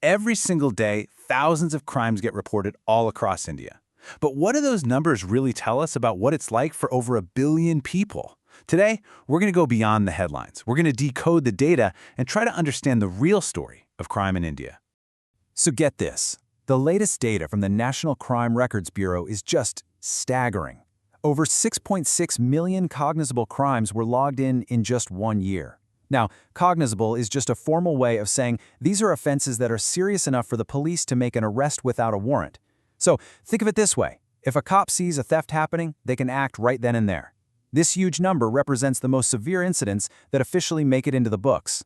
Every single day, thousands of crimes get reported all across India. But what do those numbers really tell us about what it's like for over 1 billion people? Today, we're going to go beyond the headlines. We're going to decode the data and try to understand the real story of crime in India. So get this. The latest data from the National Crime Records Bureau is just staggering. Over 6.6 million cognizable crimes were logged in just 1 year. Now, cognizable is just a formal way of saying these are offenses that are serious enough for the police to make an arrest without a warrant. So think of it this way. If a cop sees a theft happening, they can act right then and there. This huge number represents the most severe incidents that officially make it into the books.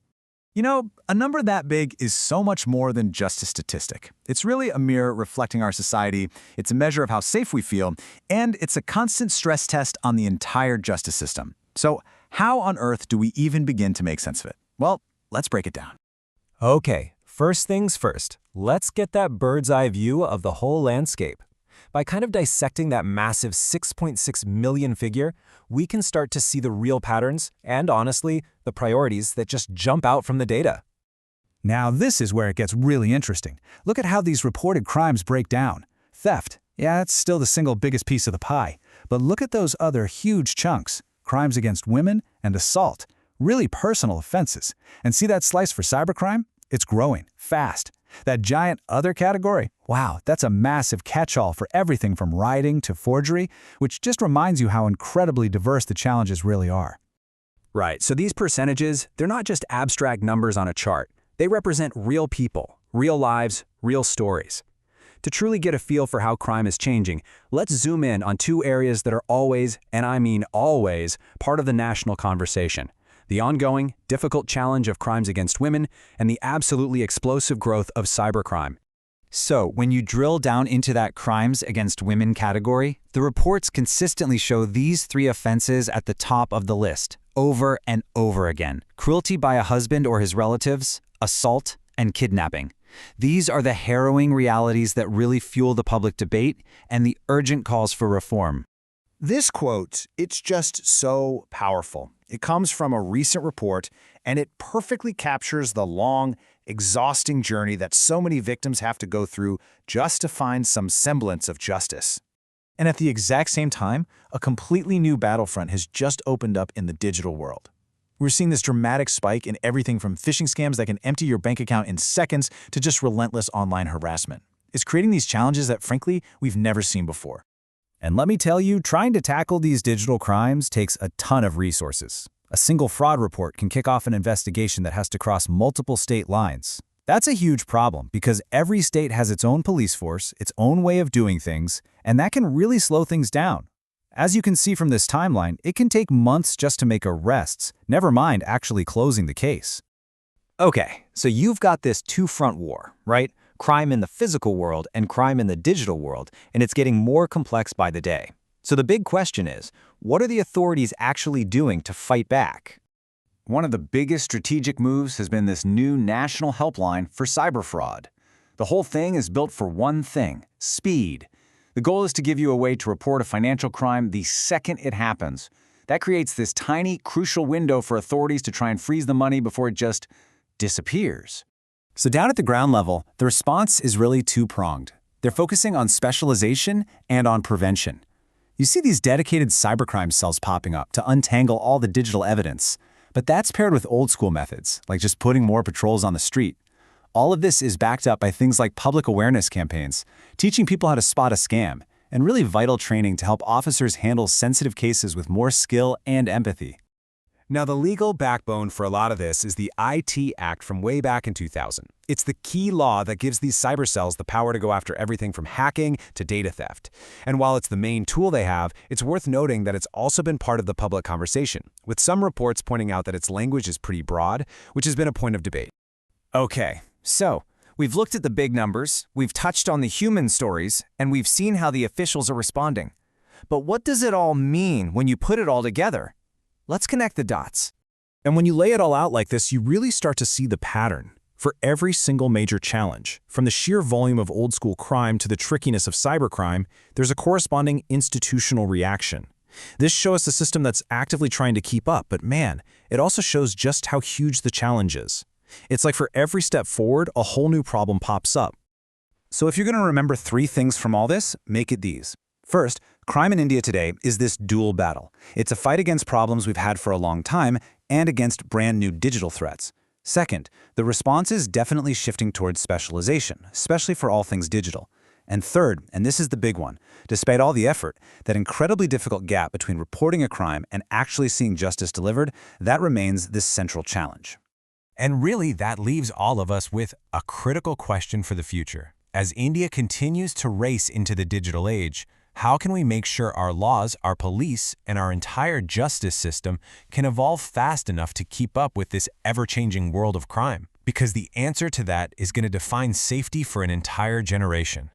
A number that big is so much more than just a statistic. It's really a mirror reflecting our society, it's a measure of how safe we feel, and it's a constant stress test on the entire justice system. So how on earth do we even begin to make sense of it? Well, let's break it down. Okay, first things first. Let's get that bird's eye view of the whole landscape. By kind of dissecting that massive 6.6 million figure, we can start to see the real patterns and, honestly, the priorities that just jump out from the data. Now this is where it gets really interesting. Look at how these reported crimes break down. Theft, yeah, it's still the single biggest piece of the pie. But look at those other huge chunks. Crimes against women and assault. Really personal offenses. And see that slice for cybercrime? It's growing, fast. That giant other category, wow, that's a massive catch-all for everything from rioting to forgery, which just reminds you how incredibly diverse the challenges really are. Right, so these percentages, they're not just abstract numbers on a chart. They represent real people, real lives, real stories. To truly get a feel for how crime is changing, let's zoom in on 2 areas that are always, and I mean always, part of the national conversation. The ongoing, difficult challenge of crimes against women, and the absolutely explosive growth of cybercrime. So, when you drill down into that crimes against women category, the reports consistently show these 3 offenses at the top of the list, over and over again. Cruelty by a husband or his relatives, assault, and kidnapping. These are the harrowing realities that really fuel the public debate and the urgent calls for reform. This quote, it's just so powerful. It comes from a recent report, and it perfectly captures the long, exhausting journey that so many victims have to go through just to find some semblance of justice. And at the exact same time, a completely new battlefront has just opened up in the digital world. We're seeing this dramatic spike in everything from phishing scams that can empty your bank account in seconds to just relentless online harassment. It's creating these challenges that, frankly, we've never seen before. And let me tell you, trying to tackle these digital crimes takes a ton of resources. A single fraud report can kick off an investigation that has to cross multiple state lines. That's a huge problem because every state has its own police force, its own way of doing things, and that can really slow things down. As you can see from this timeline, it can take months just to make arrests, never mind actually closing the case. Okay, so you've got this two-front war, right? Crime in the physical world and crime in the digital world, and it's getting more complex by the day. So the big question is, what are the authorities actually doing to fight back? One of the biggest strategic moves has been this new national helpline for cyber fraud. The whole thing is built for one thing: speed. The goal is to give you a way to report a financial crime the second it happens. That creates this tiny, crucial window for authorities to try and freeze the money before it just disappears. So down at the ground level, the response is really two-pronged. They're focusing on specialization and on prevention. You see these dedicated cybercrime cells popping up to untangle all the digital evidence. But that's paired with old-school methods, like just putting more patrols on the street. All of this is backed up by things like public awareness campaigns, teaching people how to spot a scam, and really vital training to help officers handle sensitive cases with more skill and empathy. Now, the legal backbone for a lot of this is the IT Act from way back in 2000. It's the key law that gives these cyber cells the power to go after everything from hacking to data theft. And while it's the main tool they have, it's worth noting that it's also been part of the public conversation, with some reports pointing out that its language is pretty broad, which has been a point of debate. Okay, so we've looked at the big numbers, we've touched on the human stories, and we've seen how the officials are responding. But what does it all mean when you put it all together? Let's connect the dots. And when you lay it all out like this, you really start to see the pattern. For every single major challenge, from the sheer volume of old-school crime to the trickiness of cybercrime, there's a corresponding institutional reaction. This shows us a system that's actively trying to keep up, but man, it also shows just how huge the challenge is. It's like for every step forward, a whole new problem pops up. So if you're going to remember 3 things from all this, make it these. First, crime in India today is this dual battle. It's a fight against problems we've had for a long time and against brand new digital threats. Second, the response is definitely shifting towards specialization, especially for all things digital. And third, and this is the big one, despite all the effort, that incredibly difficult gap between reporting a crime and actually seeing justice delivered, that remains this central challenge. And really, that leaves all of us with a critical question for the future. As India continues to race into the digital age, how can we make sure our laws, our police, and our entire justice system can evolve fast enough to keep up with this ever-changing world of crime? Because the answer to that is going to define safety for an entire generation.